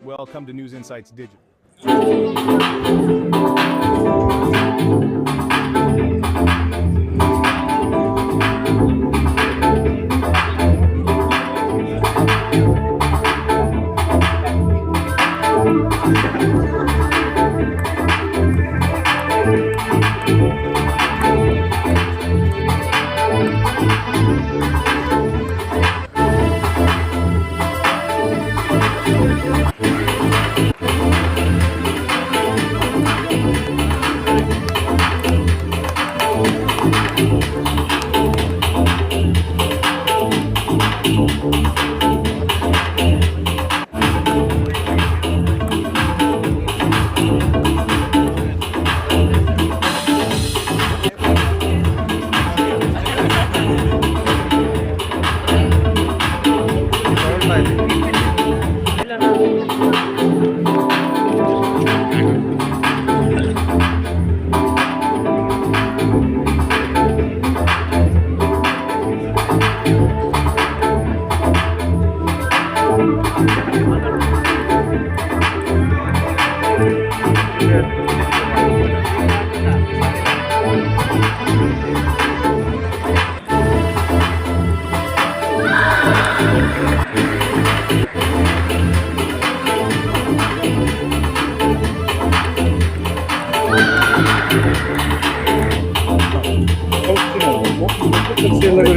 Welcome to News Insights Digital.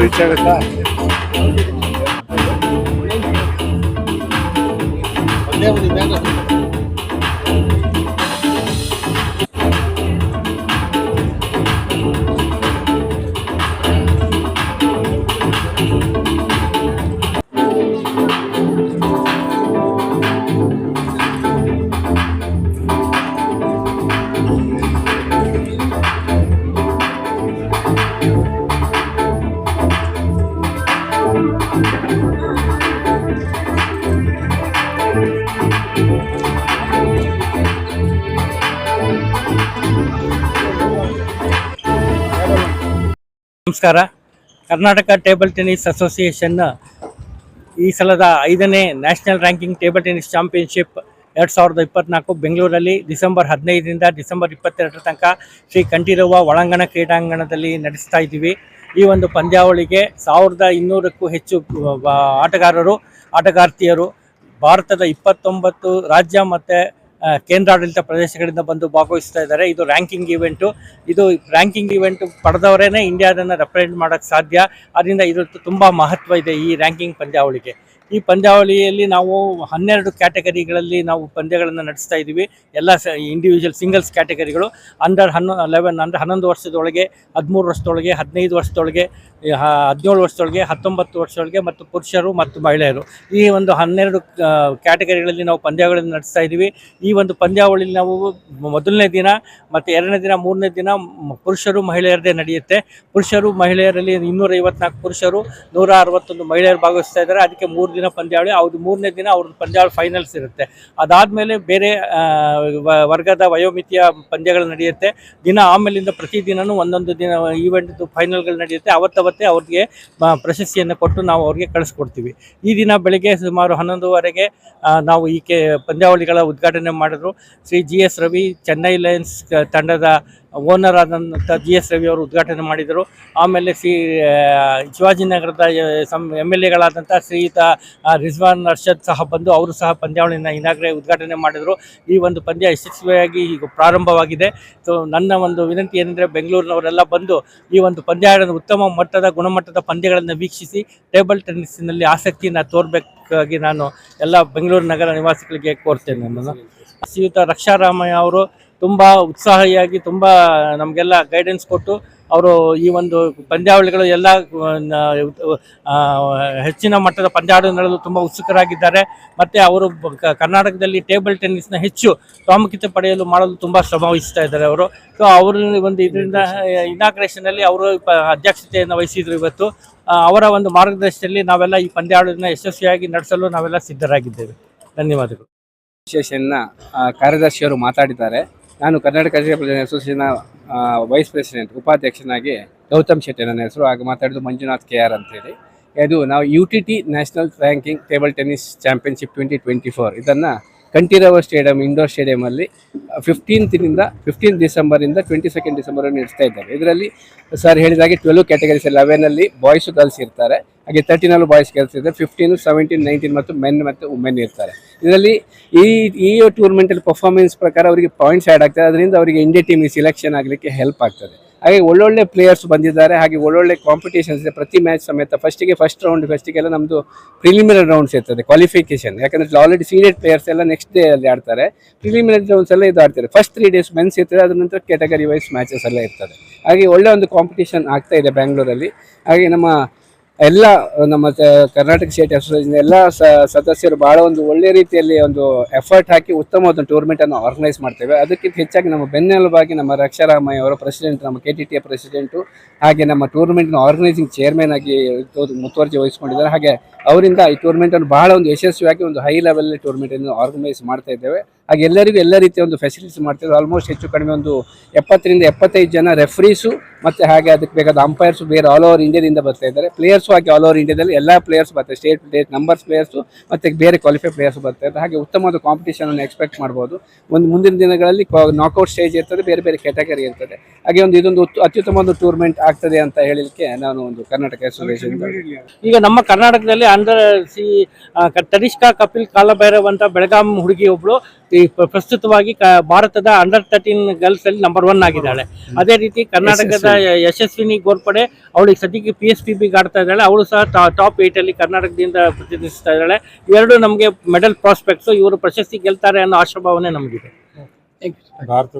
Reach ಆಗುತ್ತಾ? ನಮಸ್ಕಾರ. Karnataka table tennis association ಈ ಸಲದ 5ನೇ national ranking table tennis championship 2024 ಬೆಂಗಳೂರಲ್ಲಿ ಡಿಸೆಂಬರ್ 15ರಿಂದ ಡಿಸೆಂಬರ್ 22 ತನಕ ಶ್ರೀ ಕಂಠೀರವ ಒಳಾಂಗಣ ಕ್ರೀಡಾಂಗಣದಲ್ಲಿ ನಡೆಸ್ತಾ ಇದ್ದೀವಿ. ಈ ಒಂದು ಪಂದ್ಯಾವಳಿಗೆ 1200ಕ್ಕೂ ಹೆಚ್ಚು ಆಟಗಾರ್ತಿಯರು ಭಾರತದ 29 ರಾಜ್ಯ ಮತ್ತು ಕೇಂದ್ರಾಡಳಿತ ಪ್ರದೇಶಗಳಿಂದ ಬಂದು ಭಾಗವಹಿಸ್ತಾ ಇದ್ದಾರೆ. ಇದು ರ್ಯಾಂಕಿಂಗ್ ಇವೆಂಟ್ ಪಡೆದವರೇ ಇಂಡಿಯಾದನ್ನು ರೆಪ್ರೆಸೆಂಟ್ ಮಾಡೋಕ್ಕೆ ಸಾಧ್ಯ. ಅದರಿಂದ ಇದು ತುಂಬ ಮಹತ್ವ ಇದೆ ಈ ರ್ಯಾಂಕಿಂಗ್ ಪಂದ್ಯಾವಳಿಗೆ. ಈ ಪಂದ್ಯಾವಳಿಯಲ್ಲಿ ನಾವು 12 ಕ್ಯಾಟಗರಿಗಳಲ್ಲಿ ನಾವು ಪಂದ್ಯಗಳನ್ನು ನಡೆಸ್ತಾ ಇದ್ದೀವಿ. ಎಲ್ಲ ಇಂಡಿವಿಜುವಲ್ ಸಿಂಗಲ್ಸ್ ಕ್ಯಾಟಗರಿಗಳು ಅಂಡರ್ 11 ವರ್ಷದೊಳಗೆ, 13 ವರ್ಷದೊಳಗೆ, 15 ವರ್ಷದೊಳಗೆ, 17 ವರ್ಷದೊಳಗೆ, 19 ವರ್ಷದೊಳಗೆ ಮತ್ತು ಪುರುಷರು ಮತ್ತು ಮಹಿಳೆಯರು, ಈ ಒಂದು 12 ಕ್ಯಾಟಗರಿಗಳಲ್ಲಿ ನಾವು ಪಂದ್ಯಗಳನ್ನು ನಡೆಸ್ತಾ ಇದ್ದೀವಿ. ಈ ಒಂದು ಪಂದ್ಯಾವಳಿಯಲ್ಲಿ ನಾವು ಮೊದಲನೇ ದಿನ ಮತ್ತು 2ನೇ ದಿನ, 3ನೇ ದಿನ ಪುರುಷರು ಮಹಿಳೆಯರದೇ ನಡೆಯುತ್ತೆ. ಪುರುಷರು ಮಹಿಳೆಯರಲ್ಲಿ 254 ಪುರುಷರು, 161 ಮಹಿಳೆಯರು ಭಾಗವಹಿಸ್ತಾ ಇದ್ದಾರೆ. ಅದಕ್ಕೆ 3 ದಿನ ಪಂದ್ಯಾವಳಿ. 3ನೇ ದಿನ ಅವ್ರದ್ದು ಪಂದ್ಯಾವಳಿ ಫೈನಲ್ಸ್ ಇರುತ್ತೆ. ಅದಾದಮೇಲೆ ಬೇರೆ ವರ್ಗದ ವಯೋಮಿತಿಯ ಪಂದ್ಯಗಳು ನಡೆಯುತ್ತೆ. ಆಮೇಲಿಂದ ಪ್ರತಿದಿನವೂ ಒಂದೊಂದು ದಿನ ಈವೆಂಟ್ದು ಫೈನಲ್ಗಳು ನಡೆಯುತ್ತೆ. ಅವತ್ತೇ ಅವ್ರಿಗೆ ಪ್ರಶಸ್ತಿಯನ್ನು ಕೊಟ್ಟು ನಾವು ಅವ್ರಿಗೆ ಕಳಿಸ್ಕೊಡ್ತೀವಿ. ಈ ದಿನ ಬೆಳಗ್ಗೆ ಸುಮಾರು 11:30ಗೆ ನಾವು ಈ ಪಂದ್ಯಾವಳಿಗಳ ಉದ್ಘಾಟನೆ ಮಾಡಿದ್ರು. ಶ್ರೀ GS ರವಿ, ಚೆನ್ನೈ ಲಯನ್ಸ್ ತಂಡದ ಓನರ್ ಆದಂಥ GS ರವಿ ಅವರು ಉದ್ಘಾಟನೆ ಮಾಡಿದರು. ಆಮೇಲೆ ಶಿವಾಜಿನಗರದ MLAಗಳಾದಂಥ ಶ್ರೀಯುತ ರಿಜ್ವಾನ್ ಅರ್ಷದ್ ಸಹ ಬಂದು ಅವರು ಸಹ ಪಂದ್ಯಾವಳಿನ ಉದ್ಘಾಟನೆ ಮಾಡಿದರು. ಈ ಒಂದು ಪಂದ್ಯ ಯಶಸ್ವಿಯಾಗಿ ಈಗ ಪ್ರಾರಂಭವಾಗಿದೆ. ಸೊ ನನ್ನ ಒಂದು ವಿನಂತಿ ಏನೆಂದರೆ, ಬೆಂಗಳೂರಿನವರೆಲ್ಲ ಬಂದು ಈ ಒಂದು ಪಂದ್ಯಾವಳಿನ ಉತ್ತಮ ಗುಣಮಟ್ಟದ ಪಂದ್ಯಗಳನ್ನು ವೀಕ್ಷಿಸಿ ಟೇಬಲ್ ಟೆನ್ನಿಸ್ನಲ್ಲಿ ಆಸಕ್ತಿಯನ್ನು ತೋರಬೇಕಾಗಿ ನಾನು ಎಲ್ಲ ಬೆಂಗಳೂರು ನಗರ ನಿವಾಸಿಗಳಿಗೆ ಕೋರ್ತೇನೆ. ಶ್ರೀಯುತ ರಕ್ಷಾರಾಮಯ್ಯ ಅವರು ತುಂಬ ಉತ್ಸಾಹಿಯಾಗಿ ತುಂಬ ನಮಗೆಲ್ಲ ಗೈಡೆನ್ಸ್ ಕೊಟ್ಟು ಅವರು ಈ ಒಂದು ಪಂದ್ಯಾವಳಿಗಳು ಎಲ್ಲ ಹೆಚ್ಚಿನ ಮಟ್ಟದ ಪಂದ್ಯಾವಳಿ ನಡೆಯಲು ತುಂಬ ಉತ್ಸುಕರಾಗಿದ್ದಾರೆ. ಮತ್ತು ಅವರು ಕರ್ನಾಟಕದಲ್ಲಿ ಟೇಬಲ್ ಟೆನ್ನಿಸ್ನ ಹೆಚ್ಚು ಪ್ರಾಮುಖ್ಯತೆ ಮಾಡಲು ತುಂಬ ಶ್ರಮ ವಹಿಸ್ತಾ ಇದ್ದಾರೆ ಅವರು. ಸೊ ಅವರು ಒಂದು ಇದರಿಂದ ಇನಾಗ್ರೇಷನಲ್ಲಿ ಅವರು ಅಧ್ಯಕ್ಷತೆಯನ್ನು ವಹಿಸಿದರು. ಇವತ್ತು ಅವರ ಒಂದು ಮಾರ್ಗದರ್ಶನದಲ್ಲಿ ನಾವೆಲ್ಲ ಈ ಪಂದ್ಯಾವಳಿಯನ್ನು ಯಶಸ್ವಿಯಾಗಿ ನಡೆಸಲು ನಾವೆಲ್ಲ ಸಿದ್ಧರಾಗಿದ್ದೇವೆ. ಧನ್ಯವಾದಗಳು. ಅಸೋಸಿಯೇಷನ್ನ ಕಾರ್ಯದರ್ಶಿಯವರು ಮಾತಾಡಿದ್ದಾರೆ. ನಾನು ಕರ್ನಾಟಕ ಟೇಬಲ್ ಅಸೋಸಿಯೇಷನ್ನ ವೈಸ್ ಪ್ರೆಸಿಡೆಂಟ್ ಉಪಾಧ್ಯಕ್ಷನಾಗಿ ಗೌತಮ್ ಶೆಟ್ಟಿ ನನ್ನ ಹೆಸರು. ಹಾಗೆ ಮಾತಾಡಿದ್ದು ಮಂಜುನಾಥ್ KR ಅಂತೇಳಿ. ಇದು ನಾವು UTT national ranking table tennis championship 2024 ಇದನ್ನು ಕಂಠೀರವ ಸ್ಟೇಡಿಯಂ ಇಂಡೋರ್ ಸ್ಟೇಡಿಯಮಲ್ಲಿ 15 ಡಿಸೆಂಬರಿಂದ 22 ಡಿಸೆಂಬರ್ ನಡೆಸ್ತಾ ಇದ್ದಾರೆ. ಇದರಲ್ಲಿ ಸರ್ ಹೇಳಿದಾಗೆ 12 ಕ್ಯಾಟಗರೀಸ್ 11ಅಲ್ಲಿ ಬಾಯ್ಸು ಗರ್ಲ್ಸ್ ಇರ್ತಾರೆ, ಹಾಗೆ 13 ಬಾಯ್ಸ್ ಗರ್ಲ್ಸ್ ಇರ್ತಾರೆ, 15, 17, 19 ಮತ್ತು ಮೆನ್ ಮತ್ತು ವುಮೆನ್ ಇರ್ತಾರೆ. ಇದರಲ್ಲಿ ಈ ಟೂರ್ನಮೆಂಟಲ್ಲಿ ಪರ್ಫಾರ್ಮೆನ್ಸ್ ಪ್ರಕಾರ ಅವರಿಗೆ ಪಾಯಿಂಟ್ಸ್ ಆ್ಯಡ್ ಆಗ್ತದೆ, ಅದರಿಂದ ಅವರಿಗೆ ಇಂಡಿಯಾ ಟೀಮಿಗೆ ಸಿಲೆಕ್ಷನ್ ಆಗಲಿಕ್ಕೆ ಹೆಲ್ಪ್ ಆಗ್ತದೆ. ಹಾಗೆ ಒಳ್ಳೊಳ್ಳೆ ಪ್ಲೇಯರ್ಸ್ ಬಂದಿದ್ದಾರೆ, ಹಾಗೆ ಒಳ್ಳೊಳ್ಳೆ ಕಾಂಪಿಟೇಷನ್ಸ್ ಇದೆ ಪ್ರತಿ ಮ್ಯಾಚ್ ಸಮೇತ. ಫಸ್ಟಿಗೆಲ್ಲ ನಮ್ಮದು ಪ್ರಿಲಿಮಿನರಿ ರೌಂಡ್ಸ್ ಇರ್ತದೆ, ಕ್ವಾಲಿಫಿಕೇಶನ್. ಯಾಕಂದರೆ ಆಲ್ರೆಡಿ ಸೀನಿಯರ್ ಪ್ಲೇಯರ್ಸ್ ಎಲ್ಲ ನೆಕ್ಸ್ಟ್ ಡೇ ಅಲ್ಲಿ ಆಡ್ತಾರೆ. ಪ್ರಿಲಿಮಿನರಿ ರೌಂಡ್ಸ್ ಎಲ್ಲ ಇದು ಆಡ್ತಾರೆ. ಫಸ್ಟ್ 3 days ಮೆನ್ಸ್ ಇರ್ತದೆ, ಅದ್ರ ನಂತರ ಕ್ಯಾಟಗರಿ ವೈಸ್ ಮ್ಯಾಚಸ್ ಎಲ್ಲ ಇರ್ತದೆ. ಹಾಗೆ ಒಳ್ಳೆ ಒಂದು ಕಾಂಪಿಟೇಷನ್ ಆಗ್ತಾ ಇದೆ ಬ್ಯಾಂಗ್ಳೂರಲ್ಲಿ. ಹಾಗೆ ನಮ್ಮ ಕರ್ನಾಟಕ ಸ್ಟೇಟ್ ಅಸೋಸಿಯೇಷನ್ ಎಲ್ಲ ಸದಸ್ಯರು ಬಹಳ ಒಂದು ಒಳ್ಳೆ ರೀತಿಯಲ್ಲಿ ಒಂದು ಎಫರ್ಟ್ ಹಾಕಿ ಉತ್ತಮವಾದ ಟೂರ್ನಮೆಂಟ್ ಅನ್ನು ಆರ್ಗನೈಸ್ ಮಾಡ್ತೇವೆ. ಅದಕ್ಕಿಂತ ಹೆಚ್ಚಾಗಿ ನಮ್ಮ ಬೆನ್ನೆಲುಬಾಗಿ ನಮ್ಮ ರಕ್ಷಾರಾಮಯ್ಯ ಅವರ ಪ್ರೆಸಿಡೆಂಟ್, ನಮ್ಮ KTTF ಪ್ರೆಸಿಡೆಂಟು, ಹಾಗೆ ನಮ್ಮ ಟೂರ್ನಮೆಂಟ್ನ ಆರ್ಗನೈಸಿಂಗ್ ಚೇರ್ಮನ್ ಆಗಿ ಮುತುವರ್ಜಿ ವಹಿಸಿಕೊಂಡಿದ್ದಾರೆ. ಹಾಗೆ ಅವರಿಂದ ಈ ಟೂರ್ನಮೆಂಟ್ ಅನ್ನು ಬಹಳ ಒಂದು ಯಶಸ್ವಿಯಾಗಿ ಒಂದು ಹೈ ಲೆವೆಲ್ ಟೂರ್ನಮೆಂಟ್ ಅನ್ನು ಆರ್ಗನೈಸ್ ಮಾಡ್ತಾ ಇದ್ದೇವೆ. ಹಾಗೆ ಎಲ್ಲರಿಗೂ ಎಲ್ಲ ರೀತಿಯ ಒಂದು ಫೆಸಿಲಿಟೀಸ್ ಮಾಡ್ತಿದ್ದಾರೆ. ಆಲ್ಮೋಸ್ಟ್ ಹೆಚ್ಚು ಕಡಿಮೆ ಒಂದು 70 ರಿಂದ 75 ಜನ ರೆಫ್ರೀಸು ಮತ್ತು ಹಾಗೆ ಅದಕ್ಕೆ ಬೇಕಾದ ಅಂಪೈರ್ಸು ಬೇರೆ ಆಲ್ ಓವರ್ ಇಂಡಿಯಾದಿಂದ ಬರ್ತಾ ಇದ್ದಾರೆ. ಪ್ಲೇಯರ್ಸು ಹಾಗೆ ಆಲ್ ಓವರ್ ಇಂಡಿಯಾದಲ್ಲಿ ಎಲ್ಲ ಪ್ಲೇಯರ್ಸ್ ಬರ್ತಾರೆ, ಸ್ಟೇಟ್ ನಂಬರ್ಸ್ ಪ್ಲೇಯರ್ಸು ಮತ್ತು ಬೇರೆ ಕ್ವಾಲಿಫೈ ಪ್ಲೇಯರ್ಸ್ ಬರ್ತಾ ಇದ್ದಾರೆ. ಹಾಗೆ ಉತ್ತಮವಾದ ಕಾಂಪಿಟೇಷನ್ ಅನ್ನು ಎಕ್ಸ್ಪೆಕ್ಟ್ ಮಾಡ್ಬೋದು. ಮುಂದಿನ ದಿನಗಳಲ್ಲಿ ನಾಕೌಟ್ ಸ್ಟೇಜ್ ಇರ್ತದೆ, ಬೇರೆ ಬೇರೆ ಕ್ಯಾಟಗರಿ ಇರ್ತದೆ. ಹಾಗೆ ಇದೊಂದು ಅತ್ಯುತ್ತಮವಾದ ಟೂರ್ನಮೆಂಟ್ ಆಗ್ತದೆ ಅಂತ ಹೇಳಲಿಕ್ಕೆ ನಾನು ಒಂದು ಕರ್ನಾಟಕ ಅಸೋಸಿಯೇಷನ್. ಈಗ ನಮ್ಮ ಕರ್ನಾಟಕದಲ್ಲಿ ತನಿಷ್ಕಾ ಕಪಿಲ್ ಕಾಲಭೈರವ್ ಅಂತ ಬೆಳಗಾಂ ಹುಡುಗಿ ಒಬ್ಳು ಈ ಪ್ರಸ್ತುತವಾಗಿ ಭಾರತದ ಅಂಡರ್-13 ಗರ್ಲ್ಸ್ ಅಲ್ಲಿ ನಂಬರ್ 1 ಆಗಿದ್ದಾಳೆ. ಅದೇ ರೀತಿ ಕರ್ನಾಟಕದ ಯಶಸ್ವಿನಿ ಗೋರ್ಪಡೆ, ಅವಳಿಗೆ ಸದ್ಯಕ್ಕೆ PSPB ಆಡ್ತಾ ಇದ್ದಾಳೆ. ಅವಳು ಸಹ ಟಾಪ್ 8 ಅಲ್ಲಿ ಕರ್ನಾಟಕದಿಂದ ಪ್ರತಿನಿಧಿಸ್ತಾ ಇದ್ದಾಳೆ. ಇವೆರಡು ನಮಗೆ ಮೆಡಲ್ ಪ್ರಾಸ್ಪೆಕ್ಟ್ಸ್. ಇವರು ಪ್ರಶಸ್ತಿ ಗೆಲ್ತಾರೆ ಅನ್ನೋ ಆಶಾಭಾವನೆ ನಮಗಿದೆ. ಭಾರತ